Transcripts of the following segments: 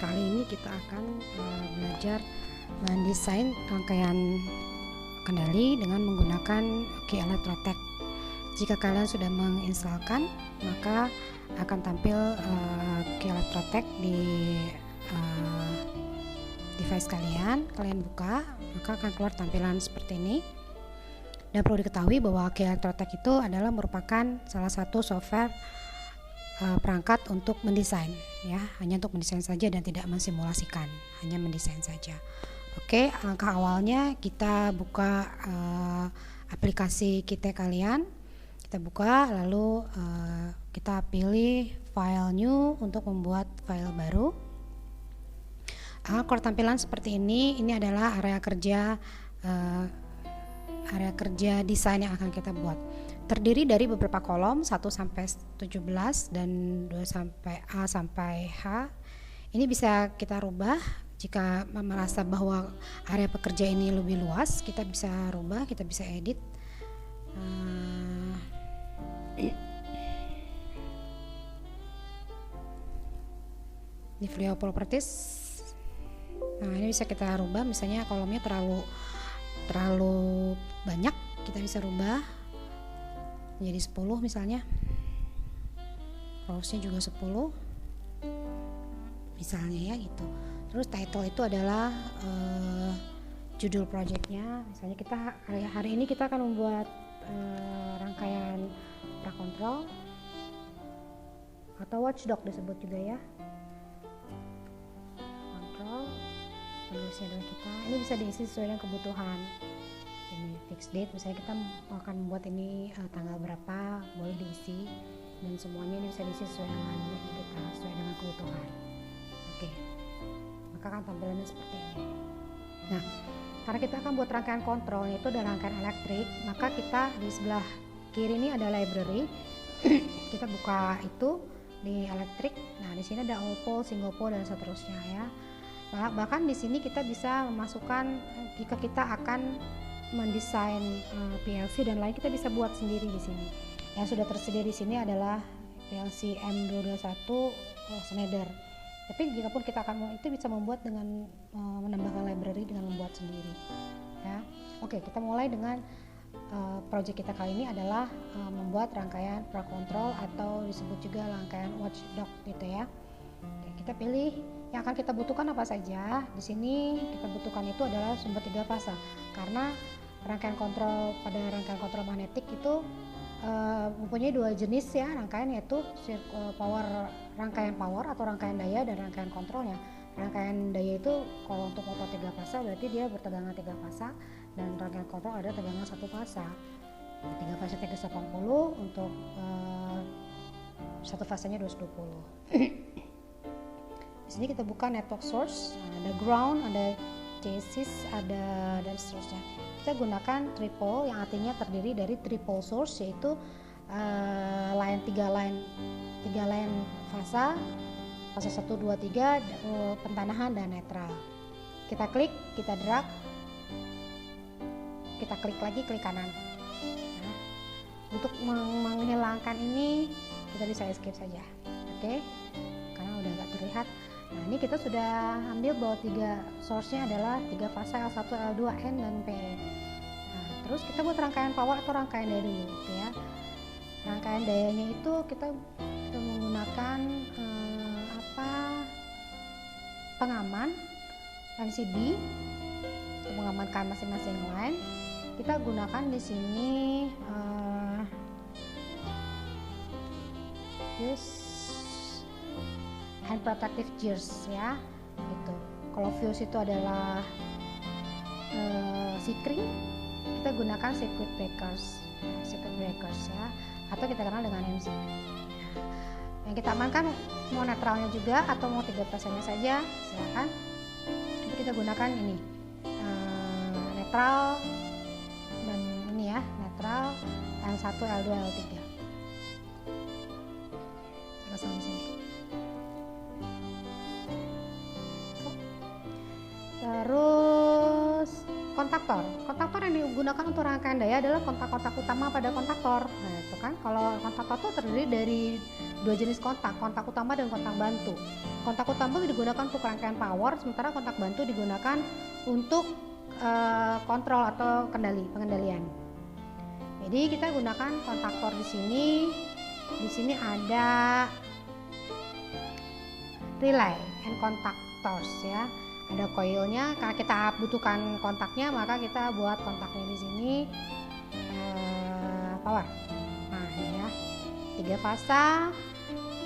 Kali ini kita akan belajar mendesain rangkaian kendali dengan menggunakan Key Elektrotek. Jika kalian sudah menginstalkan, maka akan tampil Key Elektrotek di device kalian. Kalian buka, maka akan keluar tampilan seperti ini. Dan perlu diketahui bahwa Key Elektrotek itu adalah merupakan salah satu software perangkat untuk mendesain, ya, hanya untuk mendesain saja dan tidak mensimulasikan, hanya mendesain saja. Oke, langkah awalnya kita buka aplikasi kita kalian, kita buka, lalu kita pilih file new untuk membuat file baru. Kalau tampilan seperti ini adalah area kerja desain yang akan kita buat. Terdiri dari beberapa kolom 1 sampai 17 dan 2 sampai A sampai H. Ini bisa kita rubah jika merasa bahwa area pekerja ini lebih luas, kita bisa rubah, kita bisa edit. Di Flio Properties. Nah, ini bisa kita rubah, misalnya kolomnya terlalu banyak, kita bisa rubah menjadi 10 misalnya, rowsnya juga 10 misalnya, ya gitu. Terus title itu adalah judul projectnya, misalnya kita hari ini kita akan membuat rangkaian prakontrol atau watchdog disebut juga, ya, kontrol. Penulisnya adalah kita. Ini bisa diisi sesuai dengan kebutuhan. Ini fix date, misalnya kita akan membuat ini tanggal berapa, boleh diisi, dan semuanya ini bisa diisi sesuai dengan kita, sesuai dengan kebutuhan. Oke, maka akan tampilannya seperti ini. Nah, karena kita akan buat rangkaian kontrol, yaitu ada rangkaian elektrik, maka kita di sebelah kiri ini ada library. Kita buka itu di elektrik. Nah, di sini ada all pole, single pole, dan seterusnya, ya. Bahkan di sini kita bisa memasukkan, jika kita akan mendesain PLC dan lain, kita bisa buat sendiri di sini. Yang sudah tersedia di sini adalah PLC M221 Schneider. Tapi jika pun kita akan itu bisa membuat dengan menambahkan library dengan membuat sendiri, ya. Oke, kita mulai dengan project kita kali ini adalah membuat rangkaian prakontrol atau disebut juga rangkaian watchdog gitu, ya. Oke, kita pilih yang akan kita butuhkan apa saja. Di sini kita butuhkan itu adalah sumber 3 fase, karena rangkaian kontrol magnetik itu mempunyai 2 jenis, ya, rangkaian, yaitu rangkaian power atau rangkaian daya dan rangkaian kontrolnya. Rangkaian daya itu kalau untuk motor 3 fase berarti dia bertegangan 3 fase, dan rangkaian kontrol ada tegangan 1 fase. 3 fase 380, untuk 1 fasenya 220. Di sini kita buka network source, ada ground, ada chassis, ada dan seterusnya. Kita gunakan triple, yang artinya terdiri dari triple source, yaitu tiga line fase 1, 2, 3, pentanahan dan netral. Kita klik, kita drag, kita klik lagi, klik kanan. Nah, untuk menghilangkan ini kita bisa escape saja, oke, karena udah nggak terlihat. Nah, ini kita sudah ambil bahwa 3 source-nya adalah 3 fase L1, L2, N, dan P. Nah, terus kita buat rangkaian power atau rangkaian daya dulu, gitu, ya. Rangkaian dayanya itu kita menggunakan pengaman MCB untuk mengamankan masing-masing line. Kita gunakan di sini use hand protective gears, ya, gitu. Kalau fuse itu adalah sikring, kita gunakan circuit breakers, ya, atau kita kenal dengan MCB. Yang kita amankan mau netralnya juga atau mau 3 fasenya saja, silakan. Tapi kita gunakan ini netral, dan ini, ya, netral L1, L2, L3. Pasang di sini. Terus kontaktor yang digunakan untuk rangkaian daya adalah kontak-kontak utama pada kontaktor. Nah, itu kan, kalau kontaktor itu terdiri dari 2 jenis kontak utama dan kontak bantu. kontak utama digunakan untuk rangkaian power, sementara kontak bantu digunakan untuk kontrol atau pengendalian. Jadi kita gunakan kontaktor di sini. Di sini ada relay and contactors ya. Ada coilnya, karena kita butuhkan kontaknya maka kita buat kontaknya di sini power. Nah ini ya, 3 fasa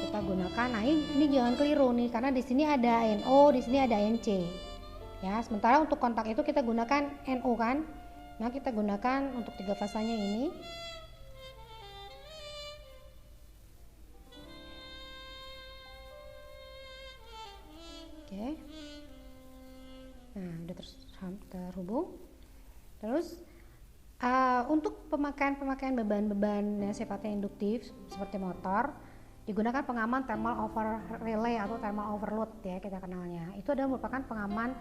kita gunakan. Nah ini jangan keliru nih, karena di sini ada NO, di sini ada NC ya. Sementara untuk kontak itu kita gunakan NO kan. Nah kita gunakan untuk 3 fasanya ini. Oke. Nah udah terhubung. Terus untuk pemakaian beban-beban yang sifatnya induktif seperti motor digunakan pengaman thermal over relay atau thermal overload ya kita kenalnya. Itu adalah merupakan pengaman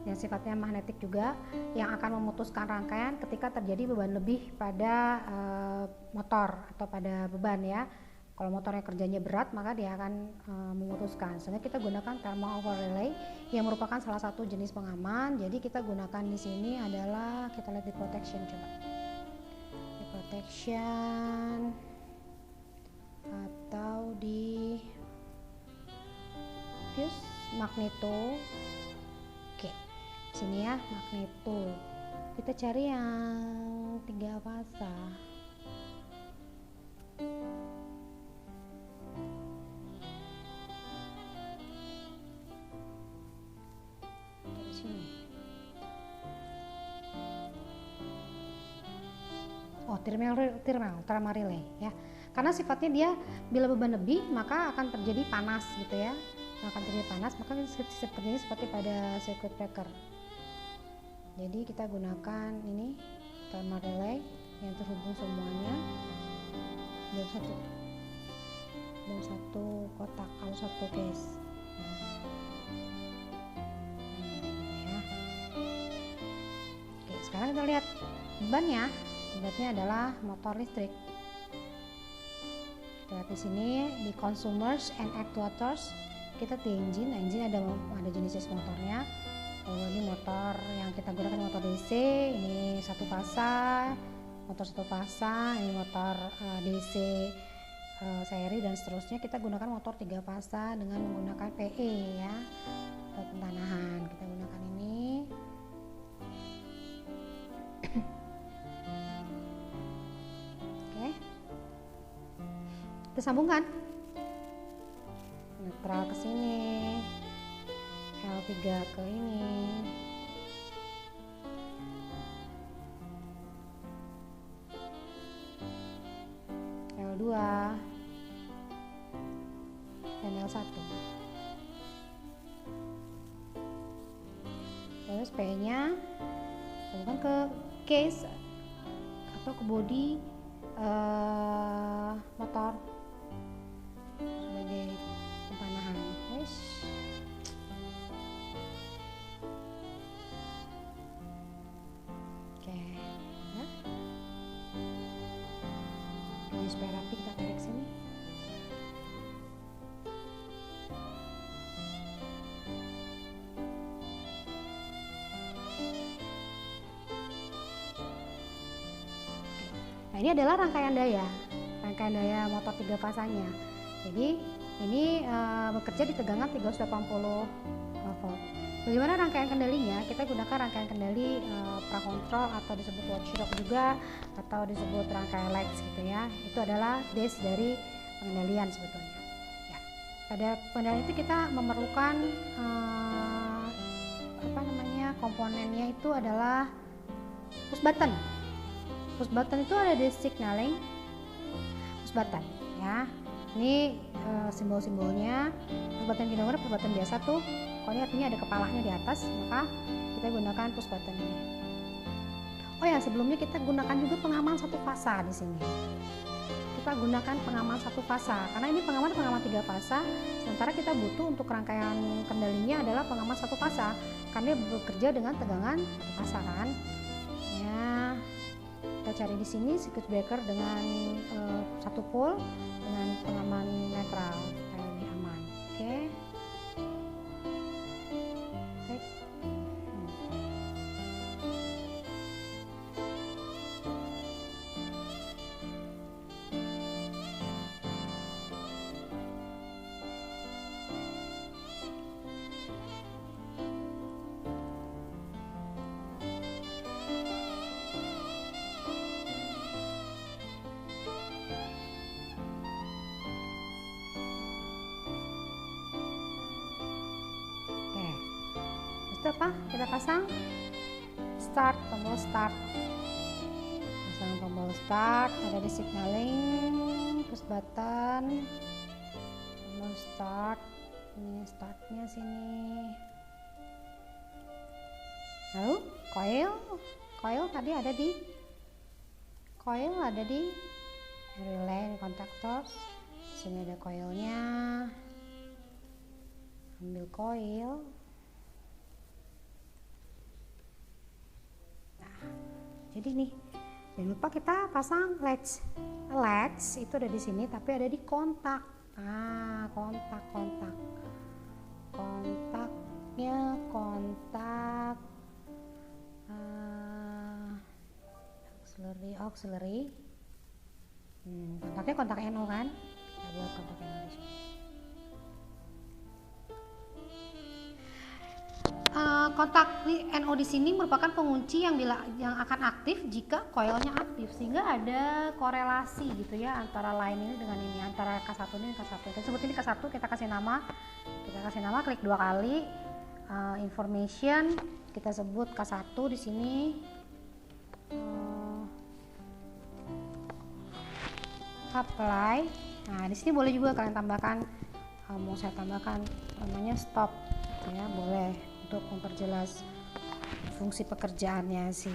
yang sifatnya magnetik juga, yang akan memutuskan rangkaian ketika terjadi beban lebih pada motor atau pada beban ya. Kalau motornya kerjanya berat maka dia akan memutuskan. Sehingga kita gunakan thermal over relay yang merupakan salah satu jenis pengaman. Jadi kita gunakan di sini adalah, kita lihat di protection coba. Di protection atau di fuse magneto. Oke, sini ya magneto. Kita cari yang 3 fasa. Dari sini. Oh, thermal relay ya. Karena sifatnya dia bila beban lebih maka akan terjadi panas gitu ya. Akan terjadi panas, maka sepertinya seperti pada circuit breaker. Jadi kita gunakan ini thermal relay yang terhubung semuanya dalam satu kotak atau satu case. Ya. Oke, sekarang kita lihat bebannya. Bebannya adalah motor listrik. Lihat di sini di consumers and actuators kita di engine. Nah, engine ada jenis motornya. Kalau ini motor yang kita gunakan motor DC, ini 1 fasa, motor 1 fasa, ini motor DC seri dan seterusnya. Kita gunakan motor 3 fasa dengan menggunakan PE ya, atau pentanahan. Kita gunakan ini. Oke. Kita sambungkan netral ke sini, L3 ke ini, L2 dan L1. Terus P nya sambungkan ke case atau ke bodi motor sebagai pempanahan. Yes. Oke ya. Ini supaya rapi kita tarik sini. Nah ini adalah rangkaian daya motor 3 fasanya. Jadi ini bekerja di tegangan 380 volt. Bagaimana rangkaian kendalinya? Kita gunakan rangkaian kendali prakontrol atau disebut watchdog juga, atau disebut rangkaian lights gitu ya. Itu adalah base dari pengendalian sebetulnya. Ya. Pada pengendalian itu kita memerlukan komponennya itu adalah push button. Push button itu ada di signaling push button ya. Ini simbol-simbolnya. Push button kita gunakan push button biasa tuh. Kalau ini artinya ada kepalanya di atas, maka kita gunakan push button ini. Oh ya, sebelumnya kita gunakan juga pengaman 1 fasa di sini. Kita gunakan pengaman 1 fasa karena ini pengaman 3 fasa. Sementara kita butuh untuk rangkaian kendalinya adalah pengaman 1 fasa karena dia bekerja dengan tegangan 1 fasa kan. Ya. Kita cari di sini circuit breaker dengan 1 pole dengan pengaman netral supaya lebih aman. Oke. itu apa? Kita pasang start, tombol start. Pasang tombol start, ada di signaling, push button, tombol start. Ini startnya sini. Lalu coil tadi ada di relay contactors. Sini ada coilnya. Ambil coil. Nah, jadi nih, jangan lupa kita pasang latch. Latch itu ada di sini, tapi ada di kontak. Nah, kontaknya kontak auxiliary. Kontaknya kontak NO kan? Kita buat kontak NO di sini. Kontak NO di sini merupakan pengunci yang akan aktif jika coilnya aktif, sehingga ada korelasi gitu ya antara line ini dengan ini, antara K1 ini dan K1. Kita sebut ini K1, kita kasih nama, klik 2 kali, information, kita sebut K1 di sini. Apply. Nah, di sini boleh juga kalian tambahkan, mau saya tambahkan namanya stop, ya boleh, untuk memperjelas fungsi pekerjaannya si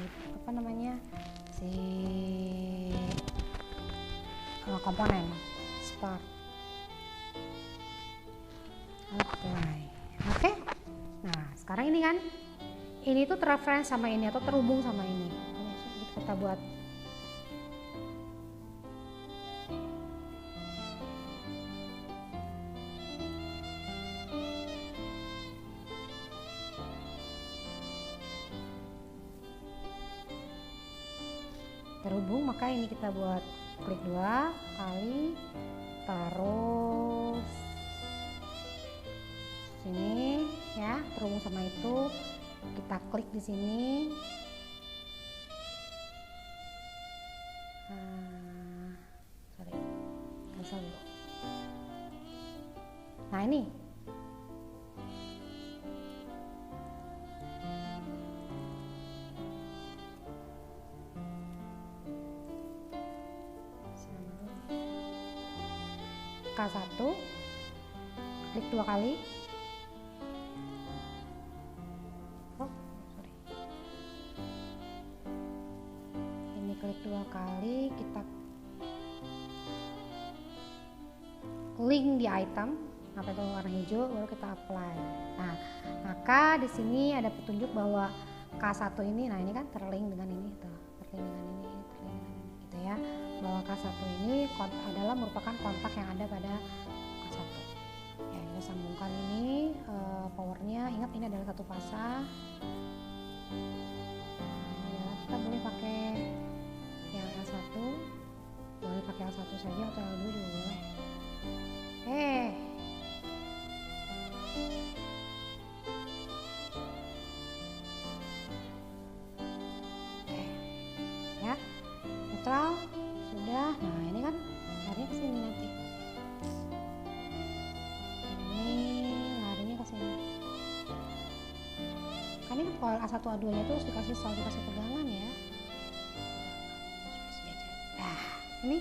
komponen. Start, apply. Oke. Nah, sekarang ini kan, ini tuh terreference sama ini atau terhubung sama ini. Kita buat terhubung, maka ini kita buat klik 2 kali, taruh sini ya, terhubung sama itu, kita klik di sini. Cancel dulu. Nah, ini K1, klik 2 kali. Ini klik 2 kali, kita link di item, apa itu warna hijau, baru kita apply. Nah, maka di sini ada petunjuk bahwa K1 ini, nah ini kan terlink dengan ini, terlink dengan ini, gitu ya. Bahwa K1 ini adalah merupakan kontak yang ada pada K1. Ya, kita sambungkan ini powernya. Ingat, ini adalah satu fasa. Nah, kita boleh pakai yang L1, boleh pakai L1 saja atau L2 juga boleh. Ya, neutral sudah. Nah, ini kan larinya ke sini nanti. Ini larinya ke sini. Kan ini coil A1 A2 nya itu harus selalu dikasih pegangan ya. Nah, ini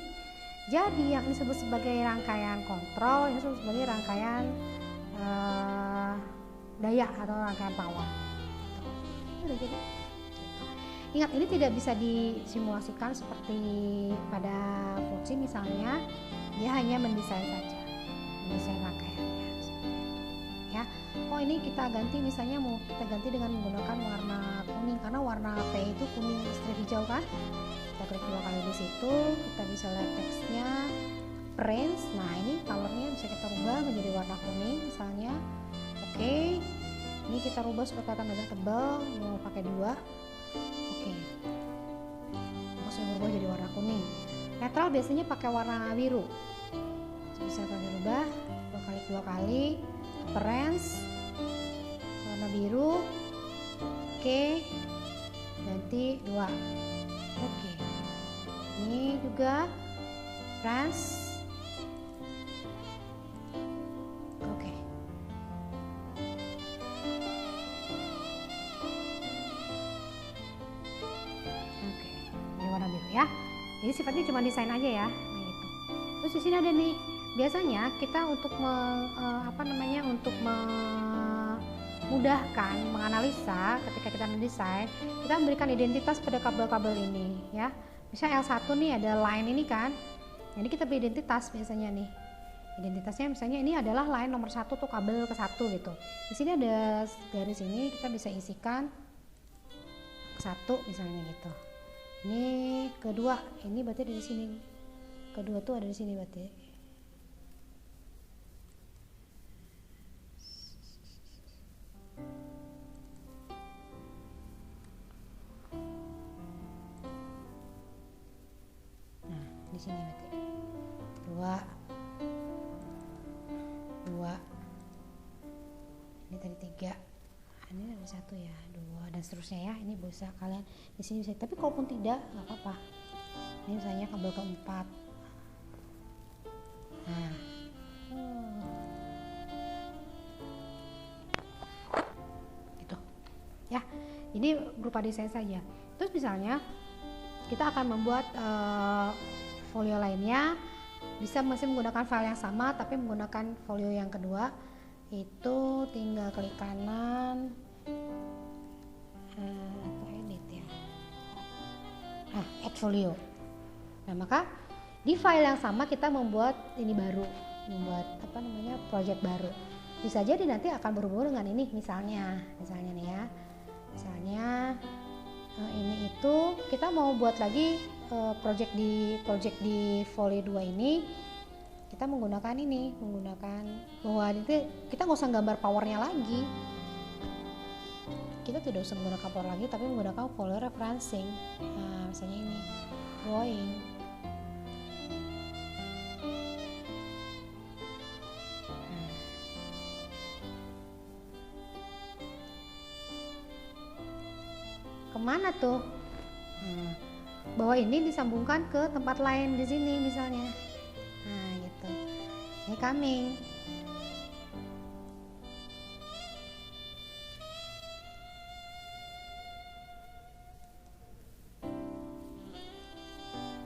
jadi yang disebut sebagai rangkaian kontrol, ini disebut sebagai rangkaian daya atau rangkaian power. Udah jadi. Ingat, ini tidak bisa disimulasikan seperti pada fungsi misalnya, dia hanya mendesain saja, mendesain rangkaiannya seperti itu. Ya, oh ini kita ganti, misalnya mau kita ganti dengan menggunakan warna kuning karena warna P itu kuning strip hijau kan. Kita klik 2 kali di situ, kita bisa lihat teksnya, print. Nah, ini colornya bisa kita rubah menjadi warna kuning misalnya. Oke, ini kita rubah supaya kelihatan agak tebal, mau pakai 2. Oke, sudah berubah jadi warna kuning. Netral biasanya pakai warna biru, bisa kita rubah 2 kali, appearance warna biru. Oke, ganti 2. Oke, ini juga appearance. Oke, Jadi sifatnya cuma desain aja ya. Nah gitu. Terus di sini ada nih, biasanya kita untuk untuk memudahkan menganalisa ketika kita mendesain, kita memberikan identitas pada kabel-kabel ini ya. Misalnya L1 nih ada line ini kan. Jadi kita beri identitas biasanya nih. Identitasnya misalnya ini adalah line nomor 1 tuh kabel ke 1 gitu. Di sini ada garis ini, kita bisa isikan ke 1 misalnya gitu. Ini kedua, ini berarti dari sini. Kedua tuh ada di sini berarti. Nah, di sini berarti. Dua. Ini tadi 3. Ini ada 1 ya, 2 dan seterusnya ya. Ini bisa kalian di sini bisa. Tapi kalaupun tidak, nggak apa-apa. Ini misalnya kabel keempat. Nah, gitu ya. Ini berupa desain saja. Terus misalnya kita akan membuat folio lainnya, bisa masih menggunakan file yang sama tapi menggunakan folio yang kedua. Itu tinggal klik kanan atau edit ya. Add folio. Nah, maka di file yang sama kita membuat ini baru, membuat project baru. Bisa jadi nanti akan berhubungan dengan ini misalnya nih ya. Misalnya ini itu kita mau buat lagi project di folio 2 ini. Kita menggunakan bahwa itu kita nggak usah gambar powernya lagi, kita tidak usah menggunakan power lagi tapi menggunakan folio referencing. Nah misalnya ini drawing. Kemana tuh? Bahwa ini disambungkan ke tempat lain di sini misalnya. Nah gitu. Ini coming.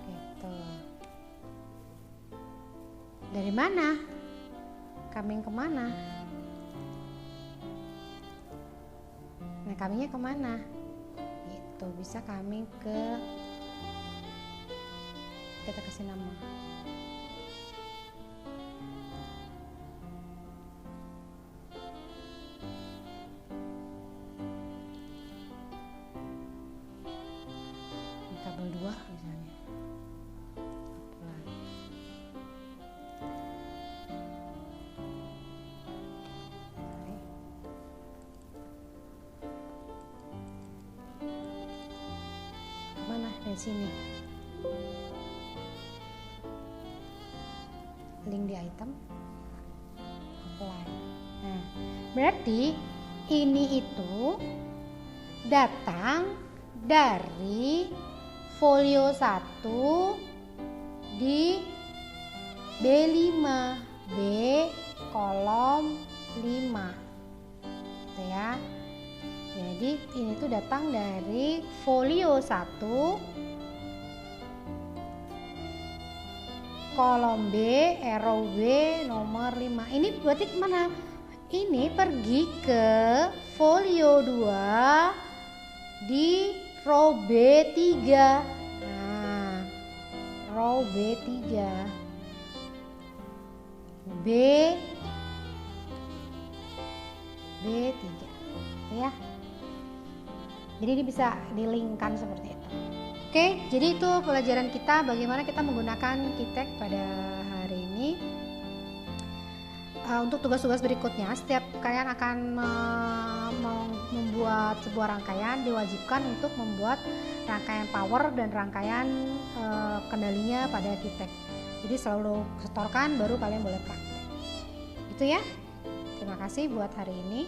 Gitu. Dari mana? Coming kemana? Nah comingnya kemana? Gitu. Bisa coming ke, kita kasih nama. Kabel 2 misalnya. Mana dari sini? Link di item. Apply. Nah, berarti ini itu datang dari folio 1 di B5, B kolom 5 gitu ya. Jadi ini tuh datang dari folio 1 kolom B, arrow B nomor 5. Ini berarti kemana? Ini pergi ke folio 2 di row B3. Nah, row B3. B3. Ya. Jadi ini bisa dilingkan seperti itu. Oke, jadi itu pelajaran kita bagaimana kita menggunakan KeyText pada hari ini. Untuk tugas-tugas berikutnya, setiap kalian akan membuat sebuah rangkaian, diwajibkan untuk membuat rangkaian power dan rangkaian kendalinya pada KeyText. Jadi selalu setorkan baru kalian boleh praktek. Itu ya. Terima kasih buat hari ini.